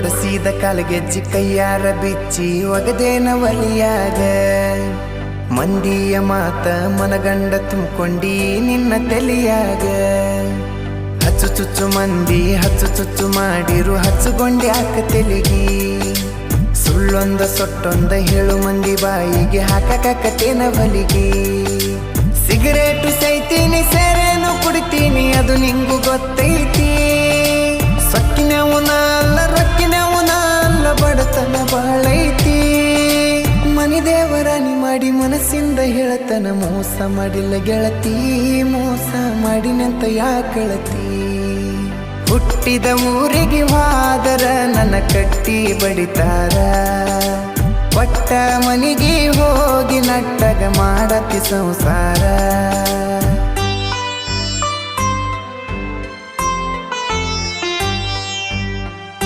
ಕೊಡಸಿದ ಕಾಲಗೆಜ್ಜಿ ಕೈಯಾರ ಬಿಚ್ಚಿ ಒಗದೇನ ಒಲಿಯಾಗ ಮಂದಿಯ ಮಾತ ಮನಗಂಡ ತುಂಬ್ಕೊಂಡಿ ನಿನ್ನ ತಲಿಯಾಗ ಹಚ್ಚು ಚುಚ್ಚು ಮಂದಿ ಹಚ್ಚು ಚುಚ್ಚು ಮಾಡಿರು ಹಚ್ಚುಗೊಂಡಿ ಹಾಕ ತೆಲಿಗಿ ಸುಳ್ಳೊಂದ ಸೊಟ್ಟೊಂದ ಹೇಳು ಮಂದಿ ಬಾಯಿಗೆ ಹಾಕಕತ್ತೇನ ಬಲಿಗಿ ಸಿಗರೇಟು ಸೈತೀನಿ ಸೇರೇನು ಕುಡಿತೀನಿ ಅದು ನಿಂಗು ಗೊತ್ತೈತಿ ಸೊಕ್ಕಿನವನ ಅಲ್ಲ ರೊಕ್ಕಿನವನ ಅಲ್ಲ ಬಡತನ ಬಾಳೈತಿ ಮನಿ ದೇವರಾಣಿ ಮಾಡಿ ಮನಸ್ಸಿಂದ ಹೇಳತನ ಮೋಸ ಮಾಡಿಲ್ಲ ಗೆಳತಿ ಮೋಸ ಮಾಡಿನಂತ ಯಾಕಳತಿ ಹುಟ್ಟಿದ ಊರಿಗೆ ಹೋದರ ನನ್ನ ಕಟ್ಟಿ ಬಡಿತಾರ ಪಟ್ಟ ಮನಿಗೆ ಹೋಗಿ ನಟ್ಟಗ ಮಾಡತಿ ಸಂಸಾರ